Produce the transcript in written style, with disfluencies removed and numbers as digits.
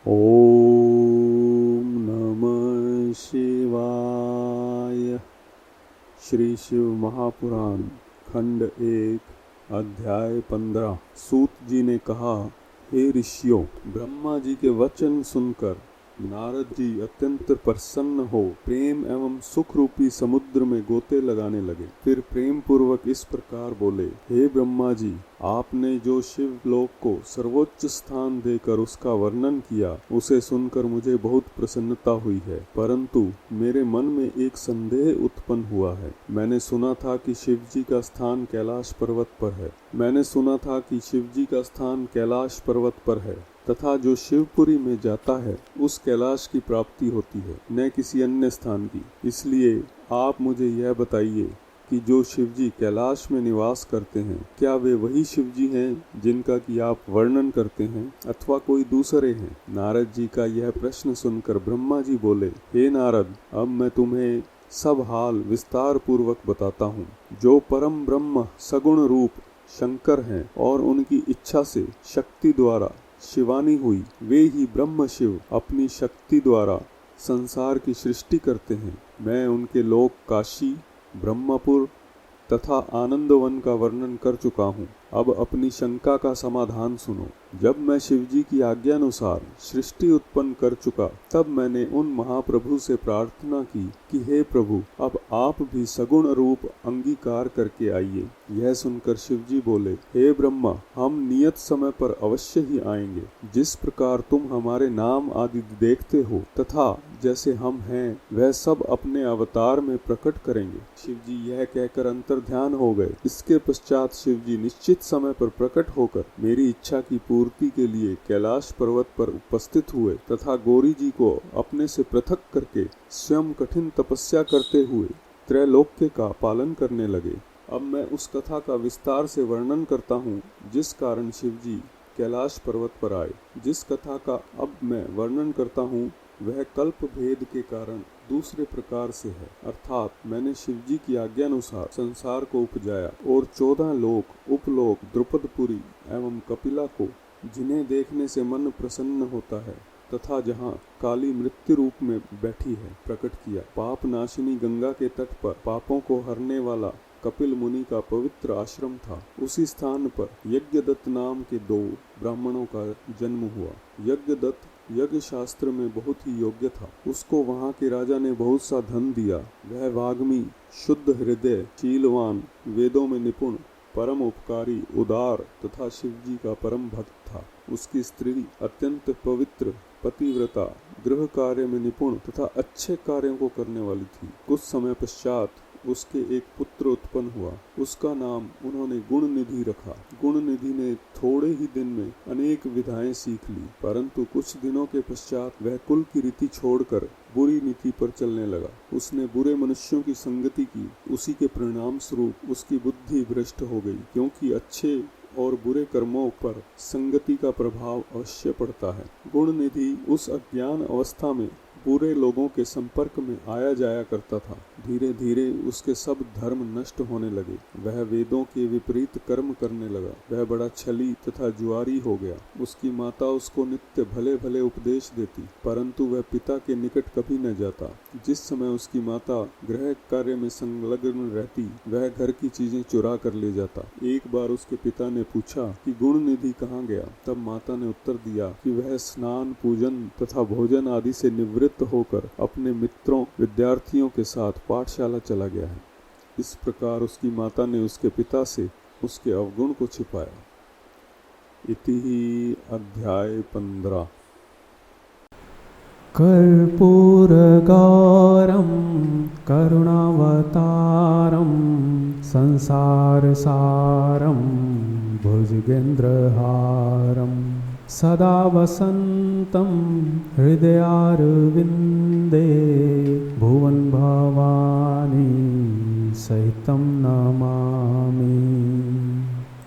ओम नमः शिवाय। श्री शिव महापुराण खंड 1 अध्याय 15। सूत जी ने कहा, हे ऋषियों, ब्रह्मा जी के वचन सुनकर नारद जी अत्यंत प्रसन्न हो प्रेम एवं सुख रूपी समुद्र में गोते लगाने लगे। फिर प्रेम पूर्वक इस प्रकार बोले, हे ब्रह्मा जी, आपने जो शिव लोक को सर्वोच्च स्थान देकर उसका वर्णन किया, उसे सुनकर मुझे बहुत प्रसन्नता हुई है। परंतु मेरे मन में एक संदेह उत्पन्न हुआ है। मैंने सुना था कि शिव जी का स्थान कैलाश पर्वत पर है तथा जो शिवपुरी में जाता है उस कैलाश की प्राप्ति होती है, न किसी अन्य स्थान की। इसलिए आप मुझे यह बताइए कि जो शिवजी कैलाश में निवास करते हैं, क्या वे वही शिवजी हैं जिनका कि आप वर्णन करते हैं, अथवा कोई दूसरे हैं? नारद जी का यह प्रश्न सुनकर ब्रह्मा जी बोले, हे नारद, अब मैं तुम्हें सब हाल विस्तार पूर्वक बताता हूँ। जो परम ब्रह्म सगुण रूप शंकर हैं और उनकी इच्छा से शक्ति द्वारा शिवानी हुई, वे ही ब्रह्म शिव अपनी शक्ति द्वारा संसार की सृष्टि करते हैं। मैं उनके लोक काशी, ब्रह्मपुर तथा आनंदवन का वर्णन कर चुका हूँ। अब अपनी शंका का समाधान सुनो। जब मैं शिवजी की आज्ञानुसार सृष्टि उत्पन्न कर चुका, तब मैंने उन महाप्रभु से प्रार्थना की कि हे प्रभु, अब आप भी सगुण रूप अंगीकार करके आइए। यह सुनकर शिवजी बोले, हे ब्रह्मा, हम नियत समय पर अवश्य ही आएंगे। जिस प्रकार तुम हमारे नाम आदि देखते हो तथा जैसे हम हैं, वह सब अपने अवतार में प्रकट करेंगे। शिवजी यह कहकर अंतर्ध्यान हो गए। इसके पश्चात शिवजी निश्चित समय पर प्रकट होकर मेरी इच्छा की पूर्ति के लिए कैलाश पर्वत पर उपस्थित हुए तथा गौरी जी को अपने से पृथक करके स्वयं कठिन तपस्या करते हुए त्रैलोक्य का पालन करने लगे। अब मैं उस कथा का विस्तार से वर्णन करता हूँ जिस कारण शिवजी कैलाश पर्वत पर आए। जिस कथा का अब मैं वर्णन करता हूँ वह कल्प भेद के कारण दूसरे प्रकार से है। अर्थात मैंने शिवजी की आज्ञानुसार संसार को उपजाया और 14 लोक, उपलोक, द्रुपदपुरी एवं कपिला को, जिन्हें देखने से मन प्रसन्न होता है तथा जहाँ काली मृत्यु रूप में बैठी है, प्रकट किया। पाप नाशिनी गंगा के तट पर पापों को हरने वाला कपिल मुनि का पवित्र आश्रम था। उसी स्थान पर यज्ञदत्त नाम के 2 ब्राह्मणों का जन्म हुआ। यज्ञदत्त यज्ञ शास्त्र में बहुत ही योग्य था। उसको वहाँ के राजा ने बहुत सा धन दिया। वह वाग्मी, शुद्ध हृदय, शीलवान, वेदों में निपुण, परम उपकारी, उदार तथा शिवजी का परम भक्त था। उसकी स्त्री अत्यंत पवित्र, पतिव्रता, गृह कार्य में निपुण तथा अच्छे कार्यों को करने वाली थी। कुछ समय पश्चात उसके एक पुत्र उत्पन्न हुआ। उसका नाम उन्होंने गुणनिधि रखा। गुणनिधि ने थोड़े ही दिन में अनेक विधाएं सीख ली, परंतु कुछ दिनों के पश्चात वह कुल की रीति छोड़कर बुरी नीति पर चलने लगा। उसने बुरे मनुष्यों की संगति की। उसी के परिणाम स्वरूप उसकी बुद्धि भ्रष्ट हो गई, क्योंकि अच्छे और बुरे कर्मों पर संगति का प्रभाव अवश्य पड़ता है। गुणनिधि उस अज्ञान अवस्था में बुरे लोगों के संपर्क में आया जाया करता था। धीरे धीरे उसके सब धर्म नष्ट होने लगे। वह वेदों के विपरीत कर्म करने लगा। वह बड़ा छली तथा जुआरी हो गया। उसकी माता उसको नित्य भले भले उपदेश देती, परंतु वह पिता के निकट कभी न जाता। जिस समय उसकी माता गृह कार्य में संलग्न रहती, वह घर की चीजें चुरा कर ले जाता। एक बार उसके पिता ने पूछा कि गुणनिधि कहाँ गया? तब माता ने उत्तर दिया कि वह स्नान, पूजन तथा भोजन आदि से निवृत्त होकर अपने मित्रों, विद्यार्थियों के साथ पाठशाला चला गया है। इस प्रकार उसकी माता ने उसके पिता से उसके अवगुण को छिपाया। इति अध्याय 15। कर्पूरगौरं करुणावतारं संसारसारं भुजगेन्द्रहारं सदा वसन्तं हृदयारविन्दे भुवन् भवानी सहितं नमामि।